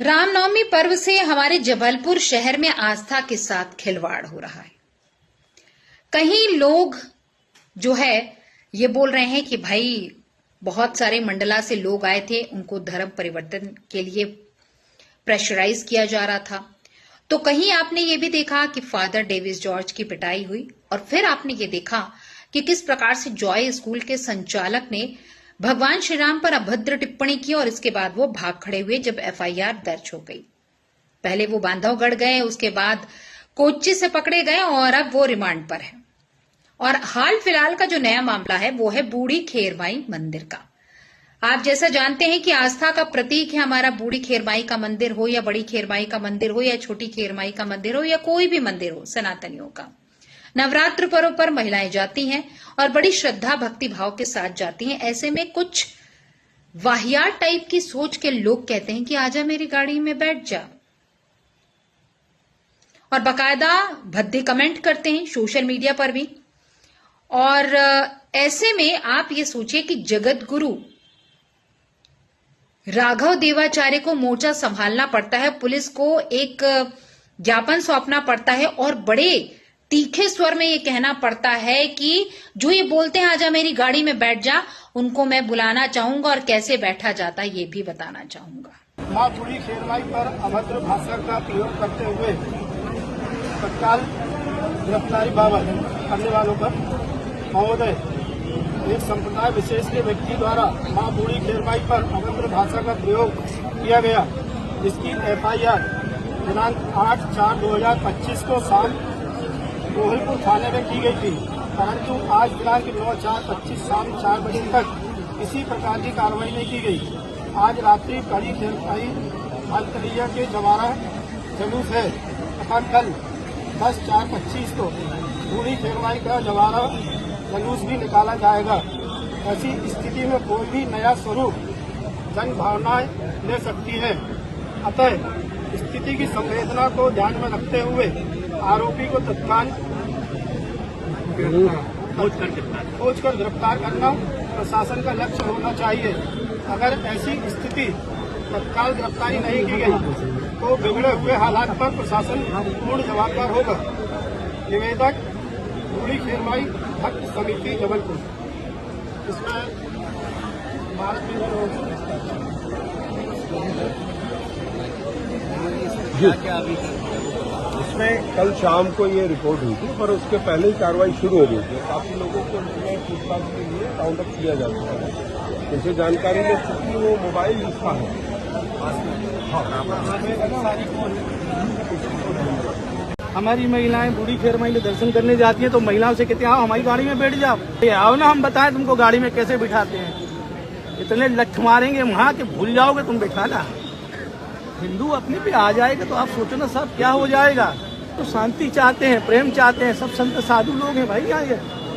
रामनवमी पर्व से हमारे जबलपुर शहर में आस्था के साथ खिलवाड़ हो रहा है। कहीं लोग जो है ये बोल रहे हैं कि भाई बहुत सारे मंडला से लोग आए थे, उनको धर्म परिवर्तन के लिए प्रेशराइज किया जा रहा था। तो कहीं आपने ये भी देखा कि फादर डेविस जॉर्ज की पिटाई हुई, और फिर आपने ये देखा कि किस प्रकार से जॉय स्कूल के संचालक ने भगवान श्री राम पर अभद्र टिप्पणी की और इसके बाद वो भाग खड़े हुए जब एफआईआर दर्ज हो गई। पहले वो बांधवगढ़ गए, उसके बाद कोच्चि से पकड़े गए और अब वो रिमांड पर है। और हाल फिलहाल का जो नया मामला है वो है बूढ़ी खेरमाई मंदिर का। आप जैसा जानते हैं कि आस्था का प्रतीक है हमारा बूढ़ी खेरमाई का मंदिर हो या बड़ी खेरमाई का मंदिर हो या छोटी खेरमाई का मंदिर हो या कोई भी मंदिर हो सनातनियों का। नवरात्र पर्व पर महिलाएं जाती हैं और बड़ी श्रद्धा भक्ति भाव के साथ जाती हैं। ऐसे में कुछ वाहियात टाइप की सोच के लोग कहते हैं कि आजा मेरी गाड़ी में बैठ जा, और बाकायदा भद्दे कमेंट करते हैं सोशल मीडिया पर भी। और ऐसे में आप ये सोचिए कि जगत गुरु राघव देवाचार्य को मोर्चा संभालना पड़ता है, पुलिस को एक ज्ञापन सौंपना पड़ता है और बड़े तीखे स्वर में ये कहना पड़ता है कि जो ये बोलते हैं आजा मेरी गाड़ी में बैठ जा, उनको मैं बुलाना चाहूंगा और कैसे बैठा जाता ये भी बताना चाहूंगा। मां बूढ़ी खेरमाई पर अभद्र भाषा का प्रयोग करते हुए तत्काल गिरफ्तारी बाबत करने वालों पर महोदय, एक संप्रदाय विशेष के व्यक्ति द्वारा मां बूढ़ी खेरमाई पर अभद्र भाषा का प्रयोग किया गया, जिसकी एफआईआर दिनांक 8/4/2025 को शाम गोहिलपुर थाने में की गई थी, परंतु आज दिनांक 9/4/25 शाम 4 बजे तक किसी प्रकार की कार्रवाई नहीं की गई। आज रात्रि बड़ी खेरमाई अलतरिया के जवारा जुलूस है तथा कल 10/4/25 को बूढ़ी खेरमाई का जवारा जुलूस भी निकाला जाएगा। ऐसी स्थिति में कोई भी नया स्वरूप जन भावनाएं ले सकती है। अतः स्थिति की संवेदना को ध्यान में रखते हुए आरोपी को तत्काल खोज कर गिरफ्तार करना प्रशासन का लक्ष्य होना चाहिए। अगर ऐसी स्थिति तत्काल गिरफ्तारी नहीं की गई तो बिगड़े हुए हालात पर प्रशासन पूर्ण जवाबदार होगा। निवेदक बूढ़ी खेरमाई भक्त समिति जबलपुर। इसमें भारत इसमें कल शाम को ये रिपोर्ट हुई थी, पर उसके पहले ही कार्रवाई शुरू हो गई थी। काफी लोगों को पूछताछ के लिए राउंड अप किया जा चुका है। उनसे जानकारी मिल चुकी वो मोबाइल इसका है। हमारी महिलाएं बूढ़ी खेरमाई में दर्शन करने जाती हैं तो महिलाओं से कहते हैं आओ हमारी गाड़ी में बैठ जाओ, आओ ना हम बताएं तुमको गाड़ी में कैसे बिठाते हैं। इतने लठ मारेंगे वहाँ के भूल जाओगे तुम बैठाना। हिंदू अपने पे आ जाएगा तो आप सोचो ना साहब क्या हो जाएगा। तो शांति चाहते हैं, प्रेम चाहते हैं, सब संत साधु लोग हैं भाई। यहाँ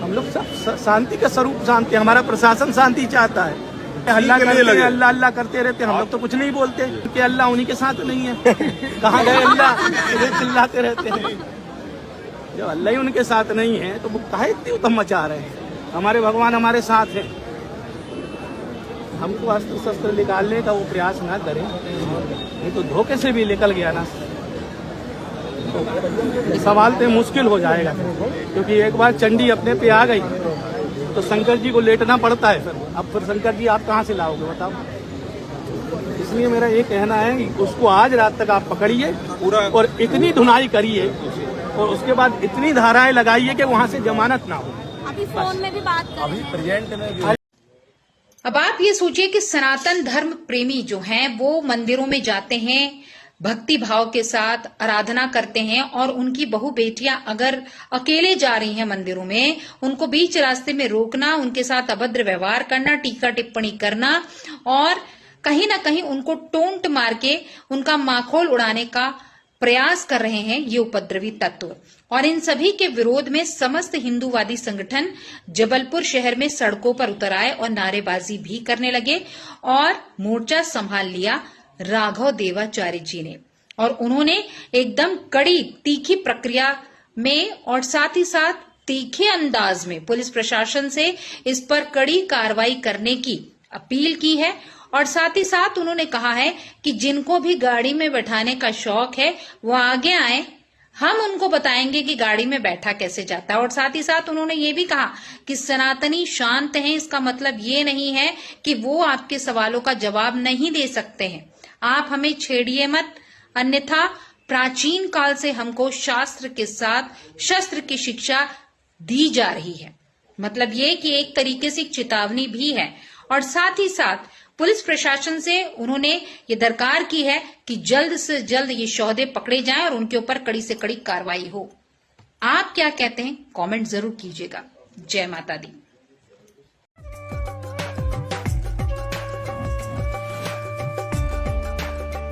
हम लोग सब शांति का स्वरूप जानते हैं। हमारा प्रशासन शांति चाहता है। अल्लाह करते हैं, अल्लाह अल्लाह करते रहते हैं। हम लोग तो कुछ नहीं बोलते क्योंकि अल्लाह उन्हीं के साथ नहीं है। कहाँ गए अल्लाह, चिल्लाते रहते हैं। जब अल्लाह ही उनके साथ नहीं है तो वो काहे इतनी उत्तम मचा रहे हैं। हमारे भगवान हमारे साथ हैं। हमको अस्त्र शस्त्र निकालने का वो प्रयास ना करें, नहीं तो धोखे से भी निकल गया ना तो सवाल तो मुश्किल हो जाएगा। क्योंकि एक बार चंडी अपने पे आ गई तो शंकर जी को लेटना पड़ता है। अब फिर शंकर जी आप कहाँ से लाओगे बताओ। इसलिए मेरा ये कहना है कि उसको आज रात तक आप पकड़िए और इतनी धुनाई करिए और उसके बाद इतनी धाराएं लगाइए कि वहाँ से जमानत ना हो। अभी फोन में भी बात कर, अभी प्रेजेंट में भी। अब आप ये सोचिए कि सनातन धर्म प्रेमी जो हैं वो मंदिरों में जाते हैं, भक्ति भाव के साथ आराधना करते हैं, और उनकी बहू बेटियां अगर अकेले जा रही हैं मंदिरों में, उनको बीच रास्ते में रोकना, उनके साथ अभद्र व्यवहार करना, टीका टिप्पणी करना और कहीं ना कहीं उनको टोंट मार के उनका माखौल उड़ाने का प्रयास कर रहे हैं ये उपद्रवी तत्व। और इन सभी के विरोध में समस्त हिंदूवादी संगठन जबलपुर शहर में सड़कों पर उतर आए और नारेबाजी भी करने लगे और मोर्चा संभाल लिया राघव देवाचार्य जी ने। और उन्होंने एकदम कड़ी तीखी प्रक्रिया में और साथ ही साथ तीखे अंदाज में पुलिस प्रशासन से इस पर कड़ी कार्रवाई करने की अपील की है और साथ ही साथ उन्होंने कहा है कि जिनको भी गाड़ी में बैठाने का शौक है वो आगे आए, हम उनको बताएंगे कि गाड़ी में बैठा कैसे जाता है। और साथ ही साथ उन्होंने ये भी कहा कि सनातनी शांत हैं, इसका मतलब ये नहीं है कि वो आपके सवालों का जवाब नहीं दे सकते हैं। आप हमें छेड़िए मत, अन्यथा प्राचीन काल से हमको शास्त्र के साथ शस्त्र की शिक्षा दी जा रही है। मतलब ये कि एक तरीके से चेतावनी भी है। और साथ ही साथ पुलिस प्रशासन से उन्होंने ये दरकार की है कि जल्द से जल्द ये सौदे पकड़े जाएं और उनके ऊपर कड़ी से कड़ी कार्रवाई हो। आप क्या कहते हैं? कमेंट जरूर कीजिएगा। जय माता दी।